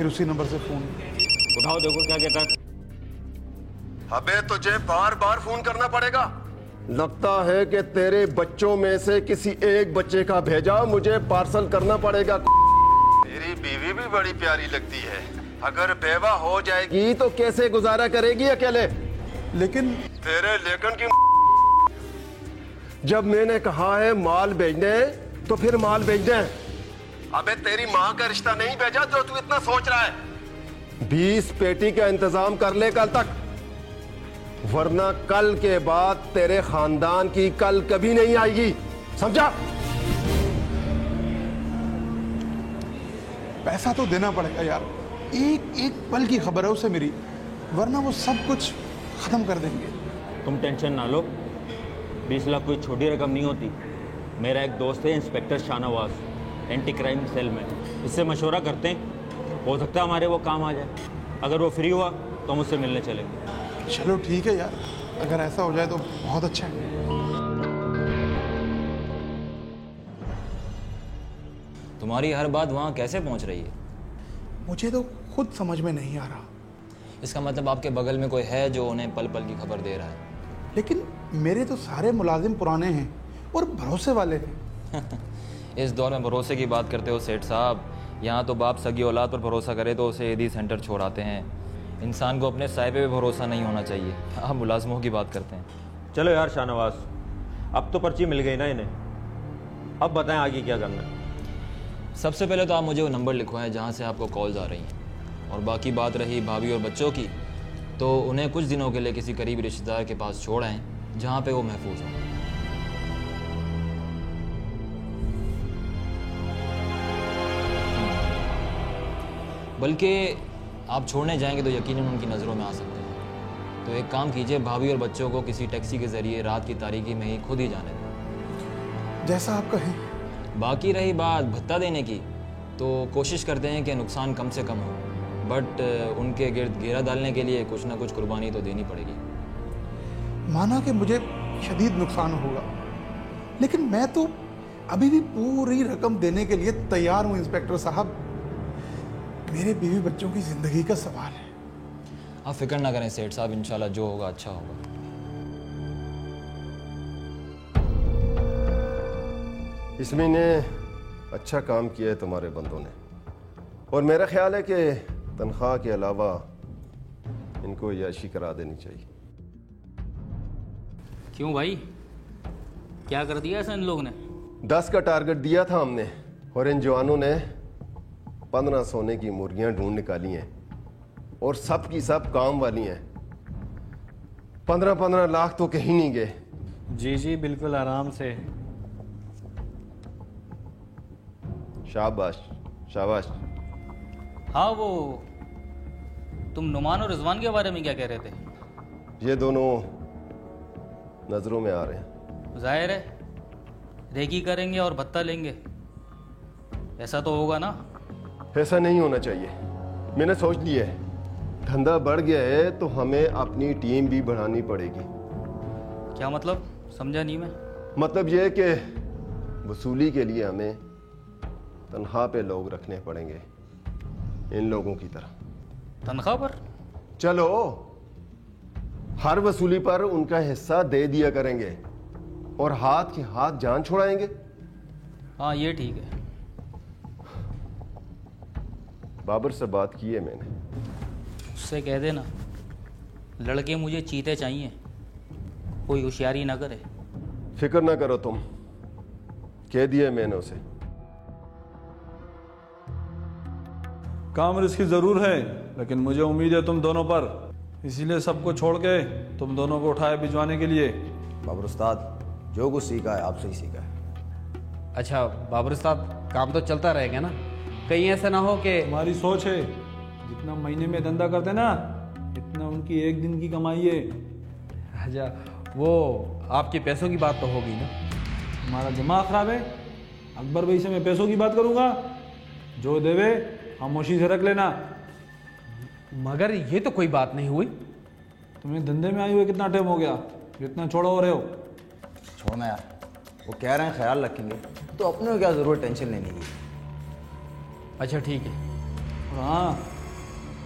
उसी नंबर से फ़ोन। उठाओ, देखो क्या कहता है। अबे तुझे बार बार फोन करना पड़ेगा? लगता है कि तेरे बच्चों में से किसी एक बच्चे का भेजा मुझे पार्सल करना पड़ेगा। तेरी बीवी भी बड़ी प्यारी लगती है, अगर बेवा हो जाएगी तो कैसे गुजारा करेगी अकेले? लेकिन तेरे लेकिन की जब मैंने कहा है माल भेजने तो फिर माल भेजने। अबे तेरी माँ का रिश्ता नहीं भेजा जो तू इतना सोच रहा है। 20 पेटी का इंतजाम कर ले कल तक, वरना कल के बाद तेरे खानदान की कल कभी नहीं आएगी, समझा? पैसा तो देना पड़ेगा यार, एक एक पल की खबर है उसे मेरी, वरना वो सब कुछ खत्म कर देंगे। तुम टेंशन ना लो, 20 लाख कोई छोटी रकम नहीं होती। मेरा एक दोस्त है inspector Shahnawaz, anti crime cell में, इससे मशवरा करते हैं, हो सकता है हमारे वो काम आ जाए। अगर वो फ्री हुआ तो हम उससे मिलने चलेंगे। चलो ठीक है यार, अगर ऐसा हो जाए तो बहुत अच्छा है। तुम्हारी हर बात वहाँ कैसे पहुँच रही है? मुझे तो खुद समझ में नहीं आ रहा। इसका मतलब आपके बगल में कोई है जो उन्हें पल पल की खबर दे रहा है। लेकिन मेरे तो सारे मुलाजिम पुराने हैं और भरोसे वाले हैं। इस दौर में भरोसे की बात करते हो सेठ साहब? यहाँ तो बाप सगी औलाद पर भरोसा करे तो उसे ईदी सेंटर छोड़ाते हैं। इंसान को अपने साहिब पे भी भरोसा नहीं होना चाहिए। आप मुलाजमों की बात करते हैं। चलो यार शाहनवाज, अब तो पर्ची मिल गई ना इन्हें, अब बताएं आगे क्या करना है। सबसे पहले तो आप मुझे वो नंबर लिखवाएं जहाँ से आपको कॉल्स आ रही हैं, और बाकी बात रही भाभी और बच्चों की, तो उन्हें कुछ दिनों के लिए किसी करीबी रिश्तेदार के पास छोड़ आएं जहाँ पे वो महफूज हों। बल्कि आप छोड़ने जाएंगे तो यकीनन उनकी नज़रों में आ सकते हैं। तो एक काम कीजिए, भाभी और बच्चों को किसी टैक्सी के ज़रिए रात की तारीकी में ही खुद ही जाने दें। जैसा आप कहें। बाकी रही बात भत्ता देने की, तो कोशिश करते हैं कि नुकसान कम से कम हो, बट उनके गिर्द घेरा डालने के लिए कुछ ना कुछ कुर्बानी तो देनी पड़ेगी। माना कि मुझे शदीद नुकसान होगा, लेकिन मैं तो अभी भी पूरी रकम देने के लिए तैयार हूं इंस्पेक्टर साहब। मेरे बीवी बच्चों की जिंदगी का सवाल है। आप फिक्र ना करें सेठ साहब, इंशाल्लाह जो होगा अच्छा होगा। इसमें ने अच्छा काम किया है तुम्हारे बंदों ने, और मेरा ख्याल है कि तनख्वाह के अलावा इनको याशी करा देनी चाहिए। क्यों भाई, क्या कर दिया ऐसा इन लोगों ने? 10 का टारगेट दिया था हमने, और इन जवानों ने 15 सोने की मुर्गियां ढूंढ निकाली हैं, और सब की सब काम वाली हैं। 15-15 लाख तो कहीं नहीं गए। जी जी बिल्कुल आराम से। शाबाश शाबाश। हाँ, वो तुम नुमान और रिजवान के बारे में क्या कह रहे थे? ये दोनों नजरों में आ रहे हैं। जाहिर है रेकी करेंगे और भत्ता लेंगे, ऐसा तो होगा ना? ऐसा नहीं होना चाहिए। मैंने सोच लिया है, धंधा बढ़ गया है तो हमें अपनी टीम भी बढ़ानी पड़ेगी। क्या मतलब? समझा नहीं मैं। मतलब यह है कि वसूली के लिए हमें तनख्वाह पे लोग रखने पड़ेंगे, इन लोगों की तरह। तनख्वाह पर? चलो, हर वसूली पर उनका हिस्सा दे दिया करेंगे और हाथ के हाथ जान छुड़ाएंगे। हाँ ये ठीक है। बाबर से बात की है मैंने, उससे कह देना लड़के मुझे चीते चाहिए, कोई होशियारी ना करे। फिक्र ना करो तुम, कह दिया मैंने उसे। काम रिस्की जरूर है, लेकिन मुझे उम्मीद है तुम दोनों पर, इसीलिए सबको छोड़ के तुम दोनों को उठाए भिजवाने के लिए। बाबर उस्ताद, जो कुछ सीखा है आपसे ही सीखा है। अच्छा बाबर उस्ताद, काम तो चलता रहेगा ना? कहीं ऐसा ना हो कि हमारी सोच है जितना महीने में धंधा करते ना, इतना उनकी एक दिन की कमाई है। अच्छा, वो आपके पैसों की बात तो होगी ना? हमारा दिमाग खराब है। अकबर भाई से मैं पैसों की बात करूंगा, जो देवे खामोशी से रख लेना। मगर ये तो कोई बात नहीं हुई। तुम्हें धंधे में आए हुए कितना टाइम हो गया, जितना छोड़ो हो रहे हो? छोड़ना यार, वो कह रहे हैं ख्याल रखेंगे, तो अपने को क्या जरूरत टेंशन लेने की। अच्छा ठीक है। और हाँ,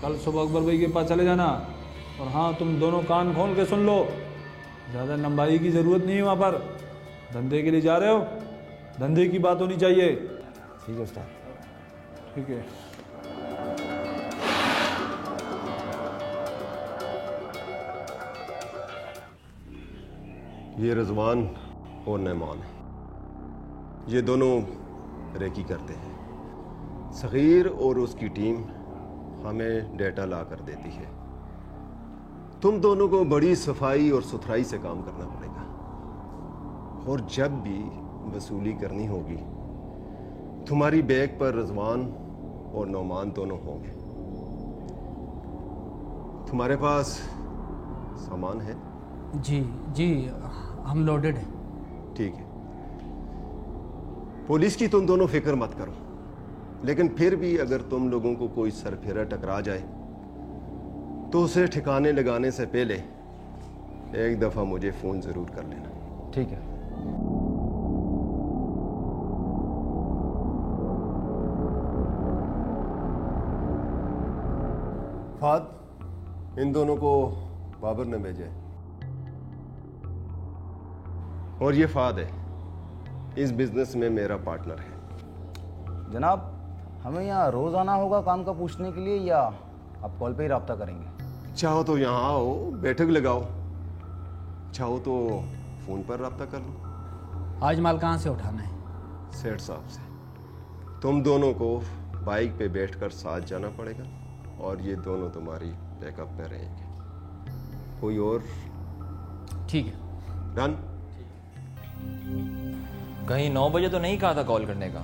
कल सुबह अकबर भाई के पास चले जाना। और हाँ, तुम दोनों कान खोल के सुन लो, ज़्यादा लंबाई की ज़रूरत नहीं है वहाँ पर। धंधे के लिए जा रहे हो, धंधे की बात होनी चाहिए। ठीक है उस्ताद। ठीक है। ये रिजवान और नैमान है, ये दोनों रेकी करते हैं। सगीर और उसकी टीम हमें डेटा ला कर देती है। तुम दोनों को बड़ी सफाई और सुथराई से काम करना पड़ेगा, और जब भी वसूली करनी होगी तुम्हारी बैग पर रिजवान और नौमान दोनों होंगे। तुम्हारे पास सामान है? जी जी, हम लोडेड हैं। ठीक है। पुलिस की तुम दोनों फिक्र मत करो, लेकिन फिर भी अगर तुम लोगों को कोई सरफिरा टकरा जाए तो उसे ठिकाने लगाने से पहले एक दफा मुझे फोन जरूर कर लेना। ठीक है। फाद, इन दोनों को बाबर ने भेजा है। और ये फाद है, इस बिजनेस में मेरा पार्टनर है। जनाब, हमें यहाँ रोज आना होगा काम का पूछने के लिए, या आप कॉल पे ही रब्ता करेंगे? चाहो तो यहाँ आओ, बैठक लगाओ, चाहो तो फोन पर रब्ता कर लो। आज माल कहाँ से उठाना है? सेठ साहब से। तुम दोनों को बाइक पे बैठकर साथ जाना पड़ेगा, और ये दोनों तुम्हारी बैकअप पे रहेंगे। कोई और? ठीक है। डन। कहीं 9 बजे तो नहीं कहा था कॉल करने का?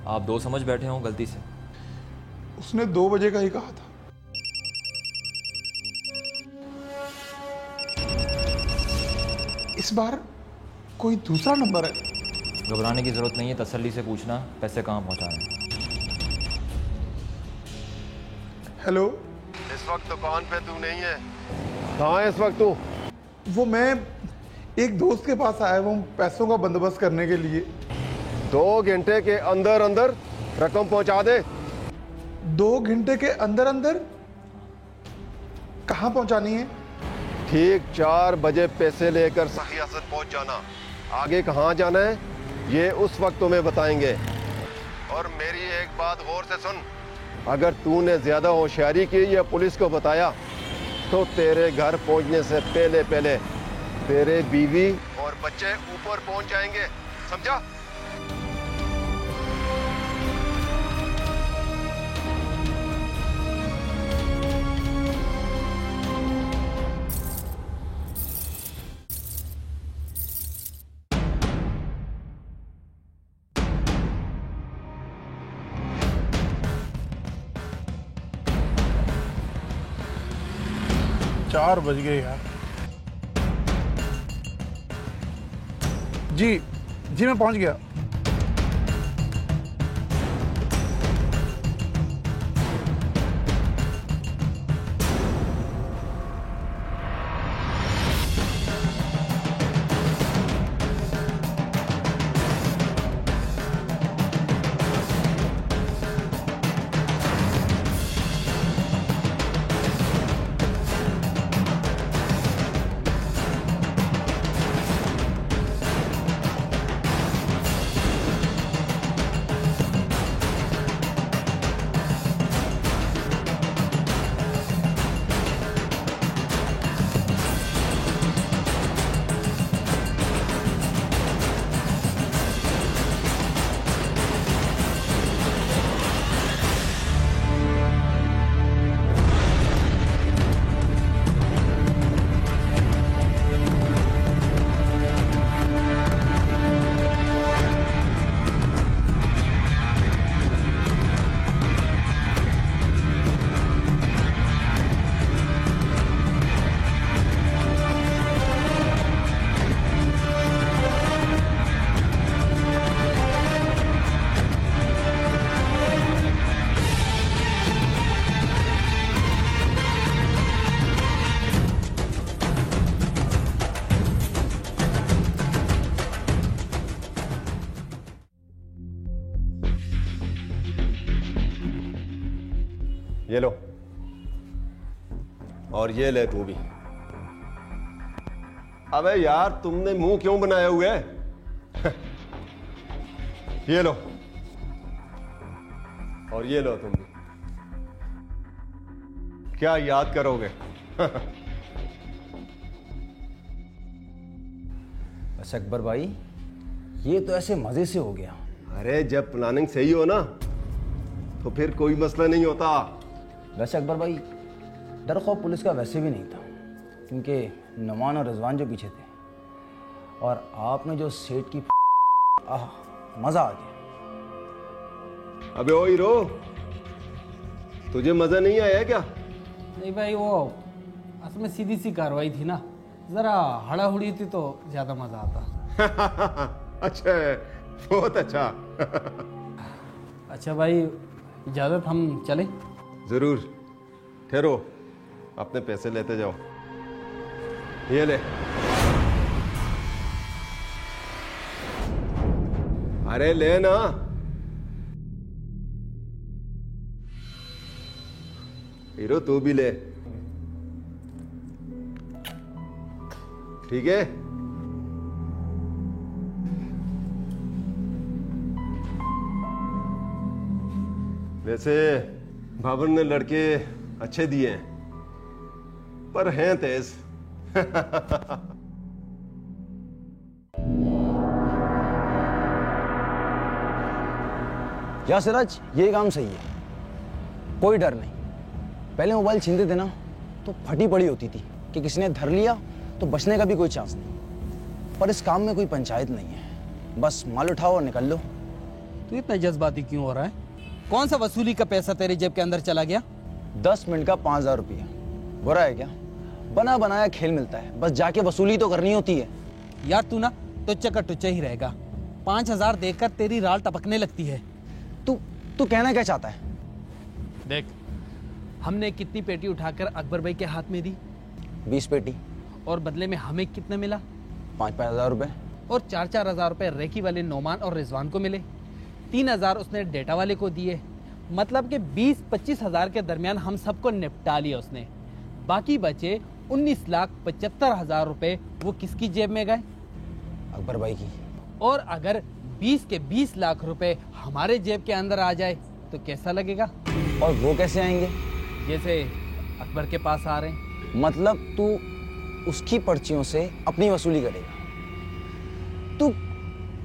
आप 2 समझ बैठे हो गलती से। उसने 2 बजे का ही कहा था। इस बार कोई दूसरा नंबर है। घबराने की जरूरत नहीं है, तसल्ली से पूछना पैसे कहाँ पहुँचाने हैं। हेलो। इस वक्त दुकान पे तू नहीं है। कहाँ है इस वक्त तू? वो मैं एक दोस्त के पास आया हूँ पैसों का बंदोबस्त करने के लिए। 2 घंटे के अंदर अंदर रकम पहुंचा दे। 2 घंटे के अंदर अंदर? कहाँ पहुंचानी है? ठीक 4 बजे पैसे लेकर सखियासत पहुंच जाना। आगे कहाँ जाना है ये उस वक्त तुम्हें बताएंगे। और मेरी एक बात गौर से सुन, अगर तूने ज्यादा होशियारी की या पुलिस को बताया तो तेरे घर पहुंचने से पहले पहले तेरे बीवी और बच्चे ऊपर पहुंच जाएंगे, समझा? चार बज गए यार। जी जी, मैं पहुंच गया। और ये ले तू भी। अबे यार तुमने मुंह क्यों बनाया हुआ है? ये लो, और ये लो तुम भी। क्या याद करोगे? बस अकबर भाई, ये तो ऐसे मजे से हो गया। अरे जब प्लानिंग सही हो ना तो फिर कोई मसला नहीं होता। वैसे अकबर भाई, डर खौफ पुलिस का वैसे भी नहीं था, क्योंकि नुमान और रिजवान जो पीछे थे, और आपने जो सेठ की मजा आ गया। अबे ओ हीरो, तुझे मजा नहीं आया क्या? नहीं भाई, वो असल में सीधी सी कार्रवाई थी ना, जरा हड़ाहुड़ी थी तो ज्यादा मजा आता। अच्छा, बहुत अच्छा। अच्छा भाई, इजाजत, हम चलें? जरूर। ठहरो, अपने पैसे लेते जाओ। ये ले। अरे ले ना। हीरो तू भी ले, ठीक है? वैसे बाबर ने लड़के अच्छे दिए हैं, पर हैं तेज। या सिराज, ये काम सही है, कोई डर नहीं। पहले मोबाइल छीनते थे ना तो फटी पड़ी होती थी कि किसी ने धर लिया तो बचने का भी कोई चांस नहीं। पर इस काम में कोई पंचायत नहीं है, बस माल उठाओ और निकल लो। तू इतना जज्बाती क्यों हो रहा है? कौन सा वसूली का पैसा तेरे जेब के अंदर चला गया? 10 मिनट का 5000 रुपया, बुरा है क्या? बना बनाया खेल मिलता है, बस जाके वसूली तो करनी होती है। यार तू ना टुच्चे का टुच्चे ही रहेगा। 5000 देकर तेरी राल टपकने लगती है। तू कहना क्या चाहता है? देख, हमने कितनी पेटी उठाकर अकबर भाई के हाथ में दी? 20 पेटी। और बदले में हमें कितना मिला? 5-5 हजार रुपए। और 4-4 हजार रुपए रेकी वाले नोमान और रिजवान को मिले। 3000 उसने डेटा वाले को दिए। मतलब कि 20-25 हजार के दरमियान हम सबको निपटा लिया उसने। बाकी बचे 19,75,000 रुपए, वो किसकी जेब में गए? अकबर भाई की। और अगर 20 के 20 लाख रुपए हमारे जेब के अंदर आ जाए तो कैसा लगेगा? और वो कैसे आएंगे? जैसे अकबर के पास आ रहे हैं। मतलब तू उसकी पर्चियों से अपनी वसूली करेगा? तू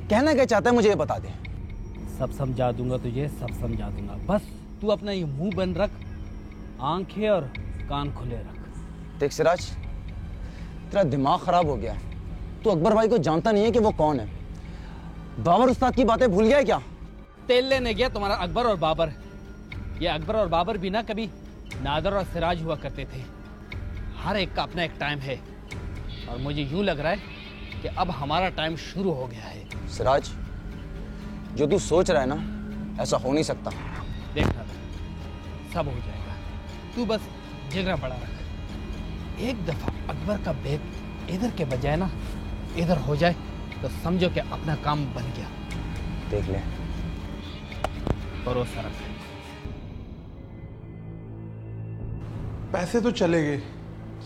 कहना क्या चाहता है, मुझे ये बता दे। सब समझा दूंगा तुझे, सब समझा दूंगा। बस तू अपना ये मुंह बंद रख, आंखें और कान खुले रख। देख सिराज, तेरा दिमाग खराब हो गया। तू अकबर भाई को जानता नहीं है कि वो कौन है। बाबर उस्ताद की बातें भूल गया क्या? तेल लेने गया तुम्हारा अकबर और बाबर। ये अकबर और बाबर भी ना कभी नादर और सिराज हुआ करते थे। हर एक का अपना एक टाइम है, और मुझे यूं लग रहा है कि अब हमारा टाइम शुरू हो गया है। सिराज, जो तू सोच रहा है ना, ऐसा हो नहीं सकता। देखना सब हो जाएगा, तू बस जिगरा बड़ा रख। एक दफा अकबर का बैग इधर के बजाय ना इधर हो जाए तो समझो कि अपना काम बन गया। देख ले। भरोसा रख। पैसे तो चले गए,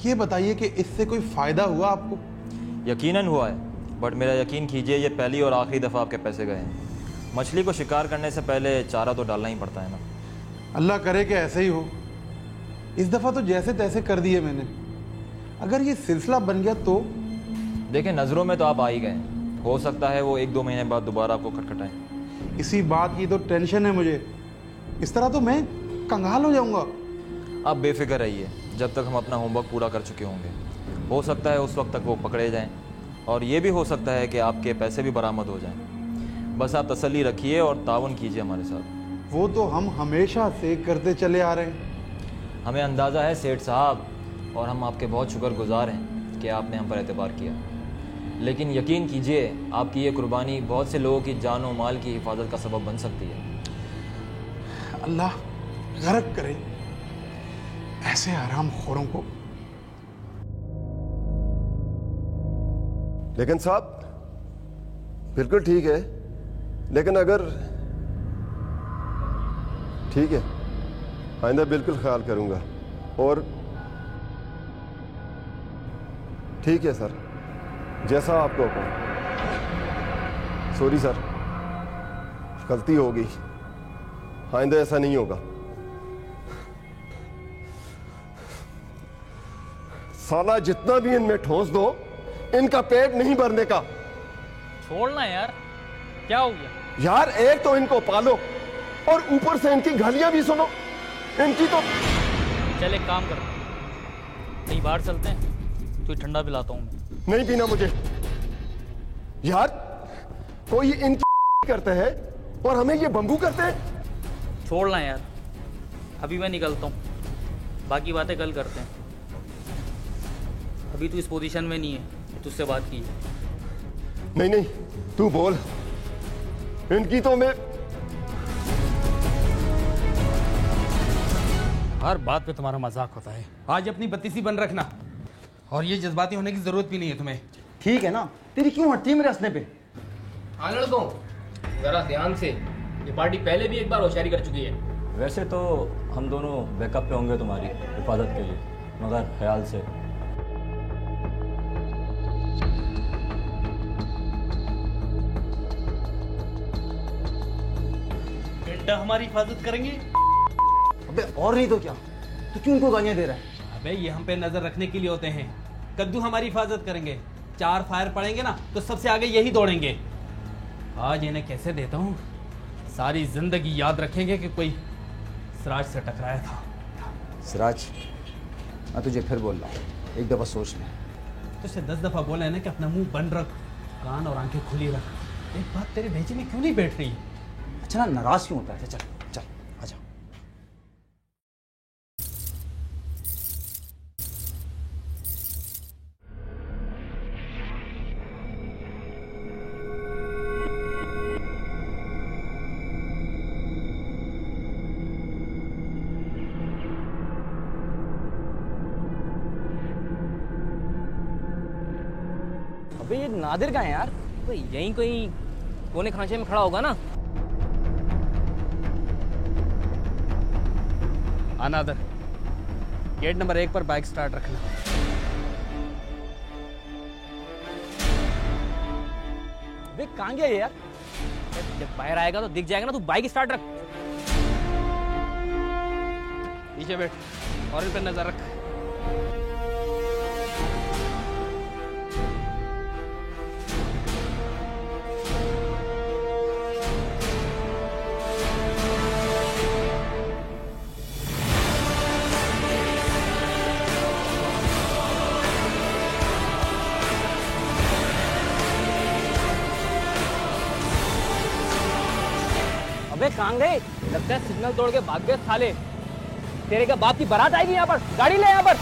ये बताइए कि इससे कोई फायदा हुआ आपको? यकीनन हुआ है, बट मेरा यकीन कीजिए ये पहली और आखिरी दफ़ा आपके पैसे गए हैं। मछली को शिकार करने से पहले चारा तो डालना ही पड़ता है ना। अल्लाह करे कि ऐसे ही हो। इस दफ़ा तो जैसे तैसे कर दिए मैंने, अगर ये सिलसिला बन गया तो? देखें, नज़रों में तो आप आ ही गए, हो सकता है वो 1-2 महीने बाद दोबारा आपको खटखटाएं। इसी बात की तो टेंशन है मुझे। इस तरह तो मैं कंगाल हो जाऊंगा। आप बेफिक्र रहिए, जब तक हम अपना होमवर्क पूरा कर चुके होंगे। हो सकता है उस वक्त तक वो पकड़े जाएं, और ये भी हो सकता है कि आपके पैसे भी बरामद हो जाएं। बस आप तसल्ली रखिए और ताउन कीजिए हमारे साथ। वो तो हम हमेशा से करते चले आ रहे हैं। हमें अंदाज़ा है सेठ साहब, और हम आपके बहुत शुक्रगुजार हैं कि आपने हम पर एतबार किया। लेकिन यकीन कीजिए, आपकी ये कुर्बानी बहुत से लोगों की जान और माल की हिफाजत का सबब बन सकती है। अल्लाह गरक करे ऐसे आराम खोरों को। लेकिन साहब, बिल्कुल ठीक है, लेकिन अगर ठीक है, आइंदा बिल्कुल ख्याल करूंगा। और ठीक है सर, जैसा आपको हुक्म। सॉरी सर, गलती हो गई, आइंदा ऐसा नहीं होगा। साला जितना भी इनमें ठोस दो, इनका पेट नहीं भरने का। छोड़ना यार, क्या हो गया? यार एक तो इनको पालो और ऊपर से इनकी गालियां भी सुनो। इनकी तो चल एक काम कर, कहीं बाहर चलते हैं, तो ठंडा पिलाता हूँ मैं। नहीं पीना मुझे। यार कोई इनकी करते हैं और हमें ये बंबू करते हैं। छोड़ना यार, अभी मैं निकलता हूँ, बाकी बातें कल करते हैं। अभी तू इस पोजीशन में नहीं है, तुझसे बात की है। नहीं नहीं, तू बोल। इनकी तो मैं हर बात पे तुम्हारा मजाक होता है। आज अपनी बत्तीसी बन रखना, और ये जज्बाती होने की जरूरत भी नहीं है तुम्हें। ठीक है ना, तेरी क्यों हटती है मेरे हंसने पे? हाँ लड़कों, जरा ध्यान से, ये पार्टी पहले भी एक बार होशियारी कर चुकी है। वैसे तो हम दोनों बैकअप पे होंगे तुम्हारी हिफाजत के लिए, मगर ख्याल से। बेटा हमारी हिफाजत करेंगे? अबे और नहीं तो क्या, तू क्यों उनको गालियां दे रहा है? अबे ये हम पे नजर रखने के लिए होते हैं। कद्दू हमारी हिफाजत करेंगे, 4 फायर पड़ेंगे ना तो सबसे आगे यही दौड़ेंगे। आज इन्हें कैसे देता हूँ, सारी जिंदगी याद रखेंगे कि कोई सिराज से टकराया था। सिराज, मैं तुझे फिर बोल रहा हूँ, एक दफा सोच ले। तुझसे 10 दफा बोला है ना कि अपना मुंह बंद रख, कान और आंखें खुली रख। एक बात तेरे भेजे में क्यों नहीं बैठ रही? अच्छा ना, नाराज क्यों होता है? चल चल आजा। अबे ये नादिर कहाँ है यार? तो यहीं कोई कोने खांचे में खड़ा होगा ना। अनादर, गेट नंबर 1 पर बाइक स्टार्ट रखना। वे कहाँ गया ये यार? जब बाहर आएगा तो दिख जाएगा ना, तू बाइक स्टार्ट रख। पीछे बैठ और इन पर नजर रख। अबे कहाँ गए? लगता है सिग्नल तोड़ के भाग गए साले। तेरे का बाप की बारात आएगी यहाँ पर, गाड़ी ले यहाँ पर।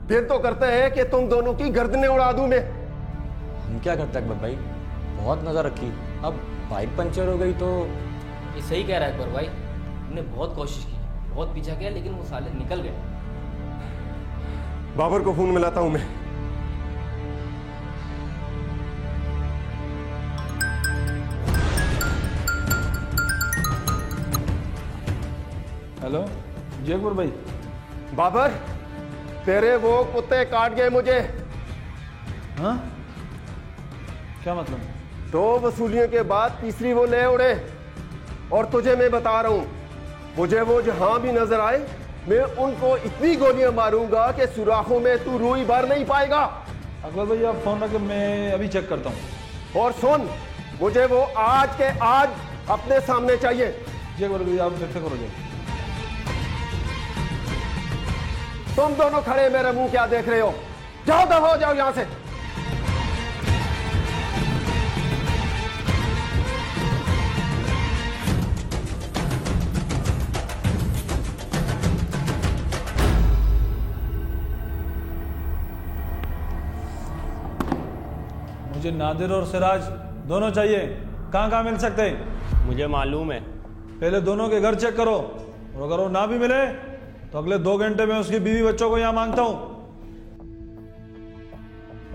फिर तो करते हैं कि तुम दोनों की गर्दनें उड़ा दूं मैं। हम क्या करते अकबर भाई, बहुत नज़र रखी, अब बाइक पंचर हो गई तो। ये सही कह रहा है अकबर भाई, हमने बहुत कोशिश की, बहुत पीछा किया, लेकिन वो साले निकल गए। बाबर को फोन मिलाता हूं मैं। हेलो जी अकबर भाई। बाबर, तेरे वो कुत्ते काट गए मुझे। हाँ, क्या मतलब? 2 वसूलियों के बाद तीसरी वो ले उड़े। और तुझे मैं बता रहा हूं, मुझे वो जहां भी नजर आए, मैं उनको इतनी गोलियां मारूंगा कि सुराखों में तू रुई भर नहीं पाएगा। अकबर भाई आप फोन रखें, मैं अभी चेक करता हूँ। और सुन, मुझे वो आज के आज अपने सामने चाहिए। जी अकबर भाई आप देखते करो जी। तुम दोनों खड़े मेरे मुंह क्या देख रहे हो? जाओ, दफा हो जाओ यहां से। मुझे नादिर और सिराज दोनों चाहिए। कहाँ कहाँ मिल सकते हैं? मुझे मालूम है। पहले दोनों के घर चेक करो, और अगर वो ना भी मिले तो अगले 2 घंटे में उसकी बीवी बच्चों को यहाँ मांगता हूँ।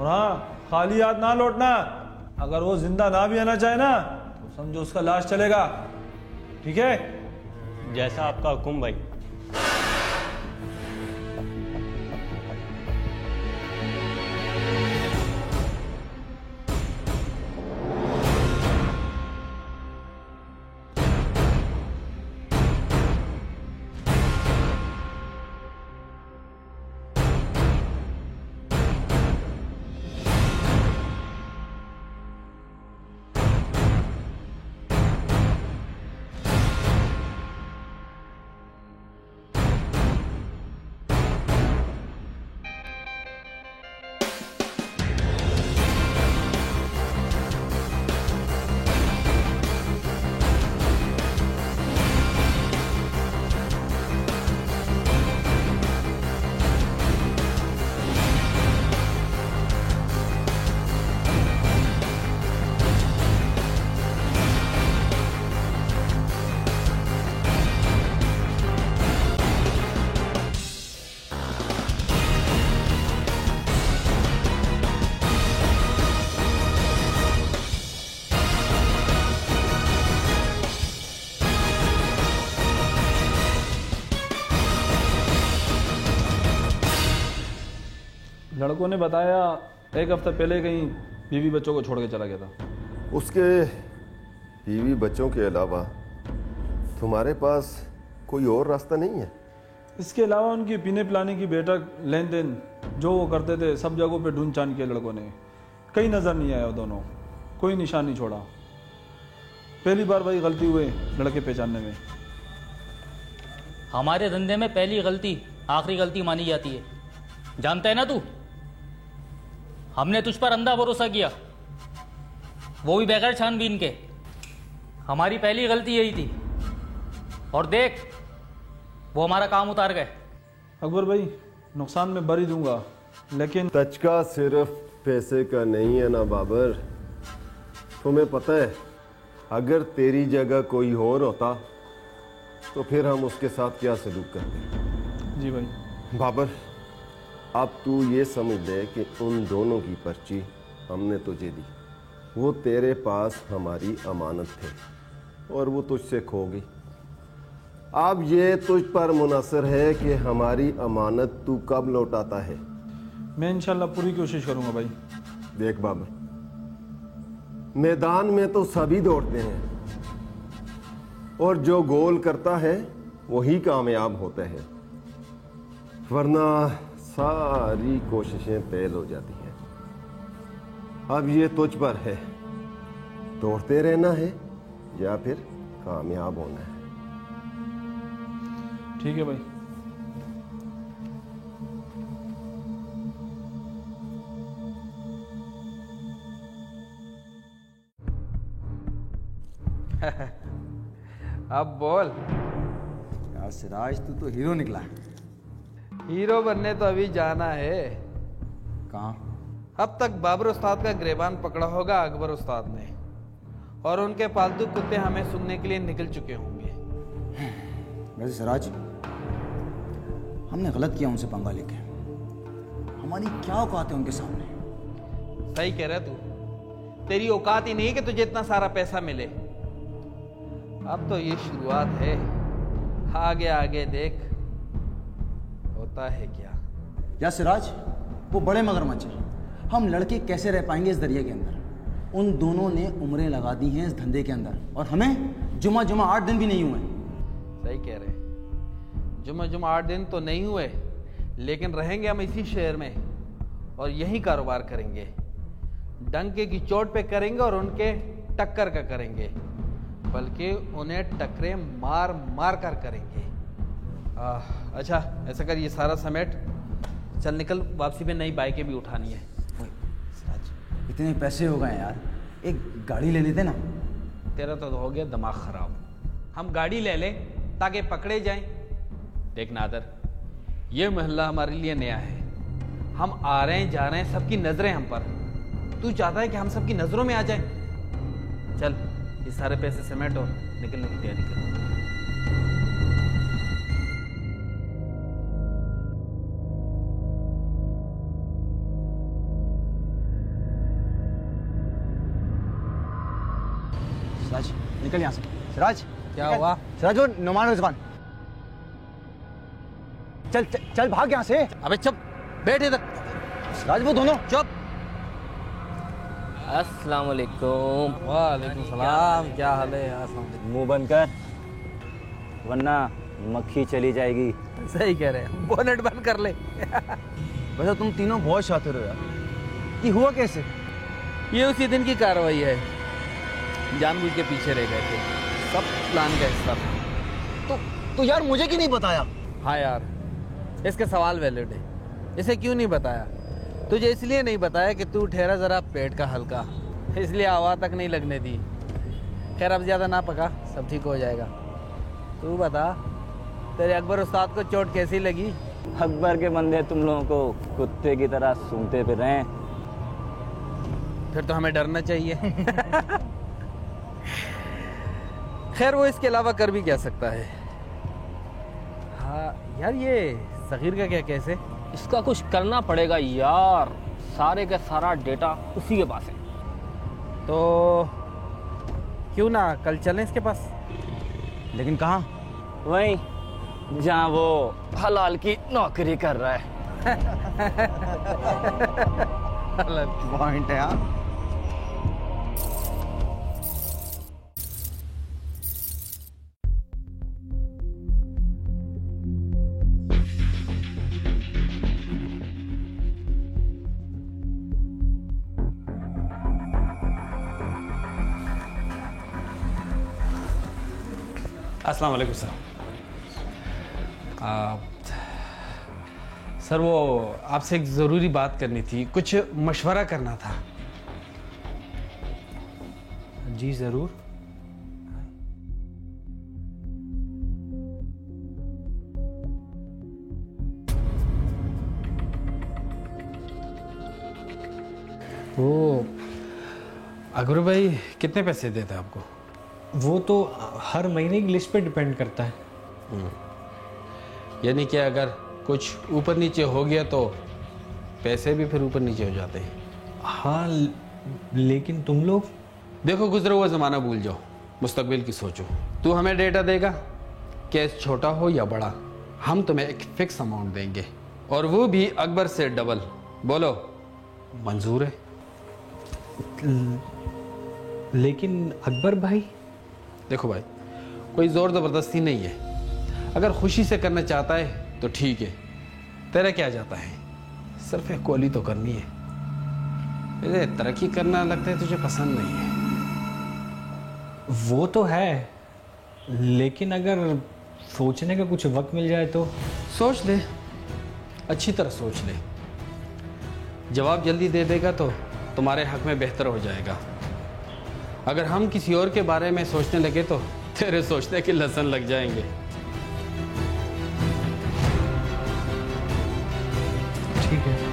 और हाँ, खाली हाथ ना लौटना। अगर वो जिंदा ना भी आना चाहे ना तो समझो उसका लाश चलेगा, ठीक है? जैसा आपका हुक्म भाई। लड़कों ने बताया एक हफ्ता पहले कहीं बीवी बच्चों को छोड़ के चला गया था। उसके बीवी बच्चों के अलावा तुम्हारे पास कोई और रास्ता नहीं है? इसके अलावा उनकी पीने पिलाने की बैठक, लेन देन जो वो करते थे सब जगहों पे ढूंढ छान किया लड़कों ने, कहीं नज़र नहीं आया वो दोनों, कोई निशान नहीं छोड़ा। पहली बार भाई गलती हुए लड़के पहचानने में। हमारे धंधे में पहली गलती आखिरी गलती मानी जाती है, जानता है ना तू? हमने तुझ पर अंधा भरोसा किया, वो भी बगैर छानबीन के। हमारी पहली गलती यही थी, और देख वो हमारा काम उतार गए। अकबर भाई, नुकसान में भर ही दूंगा, लेकिन तचका सिर्फ पैसे का नहीं है ना बाबर। तुम्हें पता है अगर तेरी जगह कोई और होता तो फिर हम उसके साथ क्या सलूक करते। जी भाई। बाबर, अब तू ये समझ ले कि उन दोनों की पर्ची हमने तुझे दी, वो तेरे पास हमारी अमानत थे और वो तुझसे खो गई। अब ये तुझ पर मुनसर है कि हमारी अमानत तू कब लौटाता है। मैं इंशाल्लाह पूरी कोशिश करूंगा भाई। देख बाबर, मैदान में तो सभी दौड़ते हैं और जो गोल करता है वही कामयाब होता है, वरना सारी कोशिशें फेल हो जाती हैं। अब ये तुझ पर है, दौड़ते रहना है या फिर कामयाब होना है। ठीक है भाई। अब बोल। यार सिराज, तू तो हीरो निकला। हीरो बनने तो अभी जाना है। कहाँ? अब तक बाबर उस्ताद का गिरबान पकड़ा होगा अकबर उस्ताद ने, और उनके पालतू कुत्ते हमें सुनने के लिए निकल चुके होंगे। वैसे सिराज, हमने गलत किया उनसे पंगा लेके। हमारी क्या औकात है उनके सामने? सही कह रहा तू, तेरी औकात ही नहीं कि तुझे इतना सारा पैसा मिले। अब तो ये शुरुआत है, आगे आगे देख होता है क्या। या सिराज, वो बड़े मगरमच्छ हैं, हम लड़के कैसे रह पाएंगे इस दरिया के अंदर? उन दोनों ने उम्रें लगा दी हैं इस धंधे के अंदर, और हमें जुमा 8 दिन भी नहीं हुए। सही कह रहे, जुमा 8 दिन तो नहीं हुए, लेकिन रहेंगे हम इसी शहर में और यही कारोबार करेंगे। डंके की चोट पे करेंगे और उनके टक्कर का करेंगे, बल्कि उन्हें टक्करें मार मार कर करेंगे। अच्छा ऐसा कर, ये सारा समेट, चल निकल, वापसी में नई बाइकें भी उठानी है। सिराज, इतने पैसे हो गए यार, एक गाड़ी ले लेते ना। तेरा तो हो गया दिमाग खराब। हम गाड़ी ले लें ताकि पकड़े जाएं। देख नादर, ये मोहल्ला हमारे लिए नया है, हम आ रहे हैं जा रहे हैं, सबकी नजरें हम पर। तू चाहता है कि हम सबकी नजरों में आ जाएं? चल ये सारे पैसे समेट और निकलने की तैयारी कर। निकल यहाँ से। सिराज, क्या हुआ? सिराज वो नुमान और रिजवान, चल चल, चल भाग यहाँ से। अबे चुप, बैठ इधर। सिराज वो दोनों चुप। अस्सलाम वालेकुम। वालेकुम सलाम, क्या हाल है? अस्सलाम वालेकुम। मुंह बंद कर, वरना मक्खी चली जाएगी। सही कह रहे हैं, बोनेट बंद कर ले। वैसे तुम तीनों बहुत शातिर हो यार। ये हुआ कैसे? ये उसी दिन की कार्रवाई है, जानबूझ के पीछे रह गए थे, सब प्लान का हिस्सा था। तो यार मुझे क्यों नहीं बताया? हाँ यार, इसके सवाल वैलिड है। इसे क्यों नहीं बताया? तुझे इसलिए नहीं बताया कि तू ठहरा जरा पेट का हल्का, इसलिए हवा तक नहीं लगने दी। खैर अब ज़्यादा ना पका, सब ठीक हो जाएगा। तू बता, तेरे अकबर उस्ताद को चोट कैसी लगी? अकबर के बंदे तुम लोगों को कुत्ते की तरह सूंघते फिर रहे हैं। फिर तो हमें डरना चाहिए। खैर वो इसके अलावा कर भी क्या सकता है। हाँ यार, ये सगीर का क्या कैसे? इसका कुछ करना पड़ेगा यार, सारे का सारा डेटा उसी के पास है। तो क्यों ना कल चलें इसके पास? लेकिन कहाँ? वहीं जहाँ वो हलाल की नौकरी कर रहा है। पॉइंट है यार। अस्सलाम वालेकुम सर। सर वो आपसे एक ज़रूरी बात करनी थी, कुछ मशवरा करना था। जी ज़रूर। वो अकबर भाई कितने पैसे देते हैं आपको? वो तो हर महीने की लिस्ट पे डिपेंड करता है। यानी कि अगर कुछ ऊपर नीचे हो गया तो पैसे भी फिर ऊपर नीचे हो जाते हैं। हाँ, लेकिन तुम लोग देखो, गुजरा हुआ ज़माना भूल जाओ, मुस्तकबिल की सोचो। तू हमें डेटा देगा, केस छोटा हो या बड़ा, हम तुम्हें एक फिक्स अमाउंट देंगे, और वो भी अकबर से डबल। बोलो मंजूर है? लेकिन अकबर भाई, देखो भाई, कोई ज़ोर ज़बरदस्ती नहीं है। अगर खुशी से करना चाहता है तो ठीक है, तेरा क्या जाता है, सिर्फ एक कॉली तो करनी है। मुझे तरक्की करना लगता है तुझे पसंद नहीं है। वो तो है, लेकिन अगर सोचने का कुछ वक्त मिल जाए तो। सोच ले, अच्छी तरह सोच ले। जवाब जल्दी दे देगा तो तुम्हारे हक में बेहतर हो जाएगा। अगर हम किसी और के बारे में सोचने लगे तो तेरे सोचने के लहसन लग जाएंगे। ठीक है।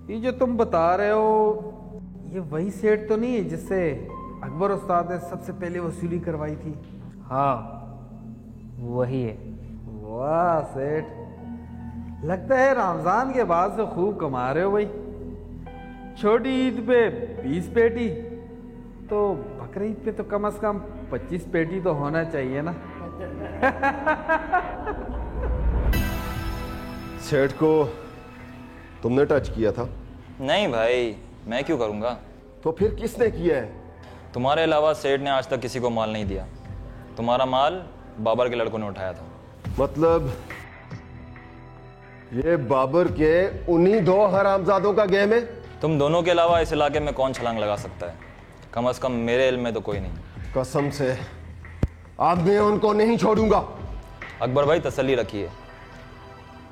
ये जो तुम बता रहे हो, ये वही सेठ तो नहीं है जिससे अकबर उस्ताद ने सबसे पहले वसूली करवाई थी? हाँ वही है। वाह सेठ, लगता है रमजान के बाद से खूब कमा रहे हो भाई। छोटी ईद पे 20 पेटी, तो बकरी ईद पे तो कम से कम 25 पेटी तो होना चाहिए ना। सेठ को तुमने टच किया था? नहीं भाई, मैं क्यों करूँगा? तो फिर किसने किया है? तुम्हारे अलावा सेठ ने आज तक किसी को माल नहीं दिया। तुम्हारा माल बाबर के लड़कों ने उठाया था। मतलब ये बाबर के उन्हीं 2 हरामजादों का गेम है? तुम दोनों के अलावा इस इलाके में कौन छलांग लगा सकता है? कम से कम मेरे इल्म में तो कोई नहीं। कसम से अब मैं उनको नहीं छोड़ूंगा। अकबर भाई तसल्ली रखिए,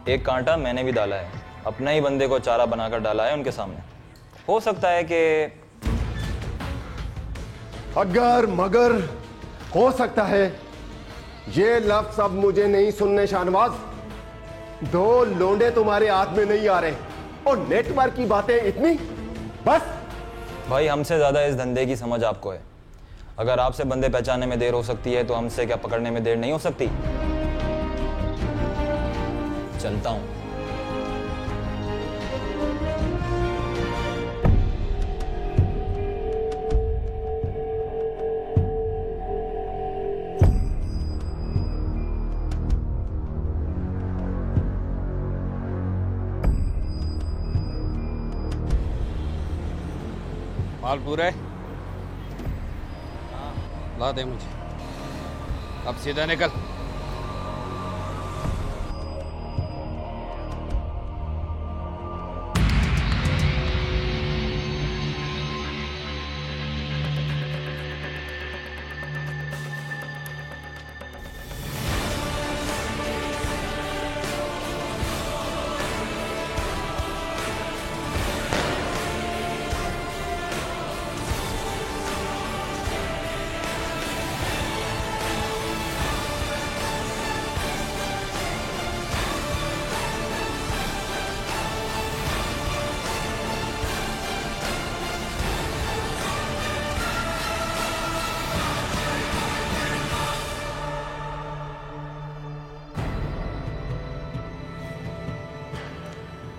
एक कांटा मैंने भी डाला है, अपने ही बंदे को चारा बनाकर डाला है उनके सामने। हो सकता है कि अगर मगर हो सकता है, ये लफ्ज अब मुझे नहीं सुनने शाहनवाज। 2 लोंडे तुम्हारे हाथ में नहीं आ रहे और नेटवर्क की बातें इतनी, बस। भाई हमसे ज्यादा इस धंधे की समझ आपको है। अगर आपसे बंदे पहचानने में देर हो सकती है तो हमसे क्या पकड़ने में देर नहीं हो सकती? चलता हूं। माल पूरा है? ला दे मुझे। अब सीधा निकल।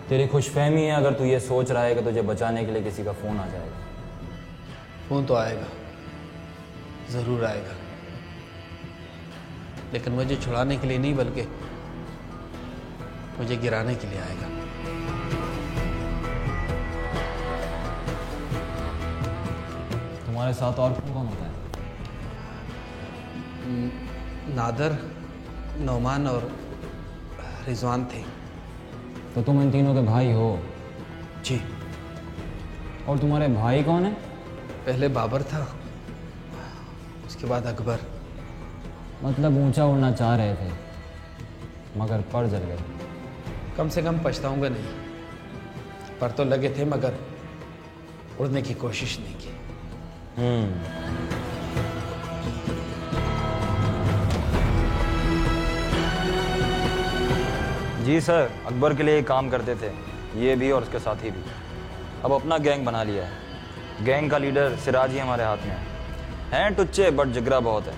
तेरी खुशफहमी है अगर तू ये सोच रहा है कि तुझे बचाने के लिए किसी का फोन आ जाएगा। फोन तो आएगा, जरूर आएगा, लेकिन मुझे छुड़ाने के लिए नहीं बल्कि मुझे गिराने के लिए आएगा। तुम्हारे साथ और कौन होता है? नादर, नौमान और रिजवान थे। तो तुम इन तीनों के भाई हो? जी। और तुम्हारे भाई कौन है? पहले बाबर था, उसके बाद अकबर। मतलब ऊंचा उड़ना चाह रहे थे मगर पर जल गए। कम से कम पछताऊंगा नहीं, पर तो लगे थे मगर उड़ने की कोशिश नहीं की। जी सर, अकबर के लिए काम करते थे ये भी और उसके साथी भी। अब अपना गैंग बना लिया है। गैंग का लीडर सिराज ही हमारे हाथ में है टुच्चे बट जिगरा बहुत है,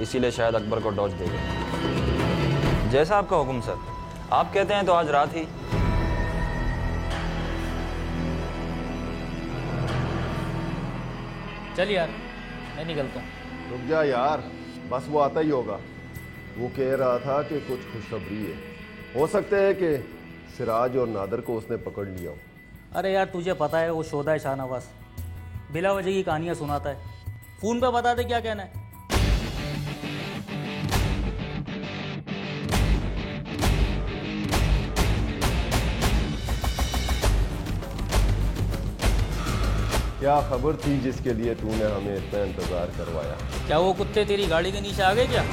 इसीलिए शायद अकबर को डॉज दे गए। जैसा आपका हुक्म सर। आप कहते हैं तो आज रात ही। चल यार, मैं निकलता हूँ। रुक जा यार, बस वो आता ही होगा। वो कह रहा था कि कुछ खुशखबरी है। हो सकता है कि सिराज और नादर को उसने पकड़ लिया हो। अरे यार तुझे पता है वो शोधा है शाहनवाज, बिला वजह की कहानियां सुनाता है। फोन पे बता दे क्या कहना है। क्या खबर थी जिसके लिए तूने हमें इतना इंतजार करवाया? क्या वो कुत्ते तेरी गाड़ी के नीचे आ गए क्या?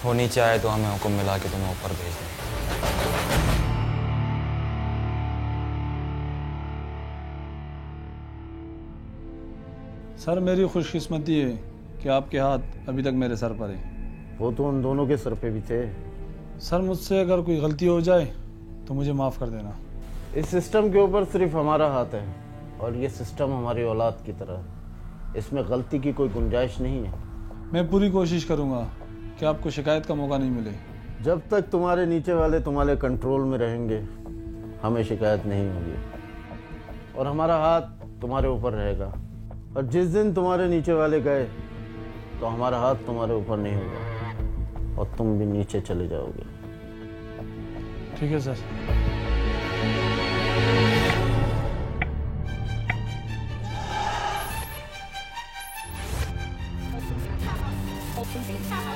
वो नीचे आए तो हमें हुक्म मिला कि तुम्हें ऊपर भेज दें। सर मेरी खुशकिस्मती है कि आपके हाथ अभी तक मेरे सर पर है। वो तो उन दोनों के सर पे भी थे। सर मुझसे अगर कोई गलती हो जाए तो मुझे माफ़ कर देना। इस सिस्टम के ऊपर सिर्फ हमारा हाथ है और ये सिस्टम हमारी औलाद की तरह है। इसमें गलती की कोई गुंजाइश नहीं है। मैं पूरी कोशिश करूंगा कि आपको शिकायत का मौका नहीं मिले। जब तक तुम्हारे नीचे वाले तुम्हारे कंट्रोल में रहेंगे हमें शिकायत नहीं होगी और हमारा हाथ तुम्हारे ऊपर रहेगा। और जिस दिन तुम्हारे नीचे वाले गए तो हमारा हाथ तुम्हारे ऊपर नहीं होगा और तुम भी नीचे चले जाओगे। ठीक है सर। Open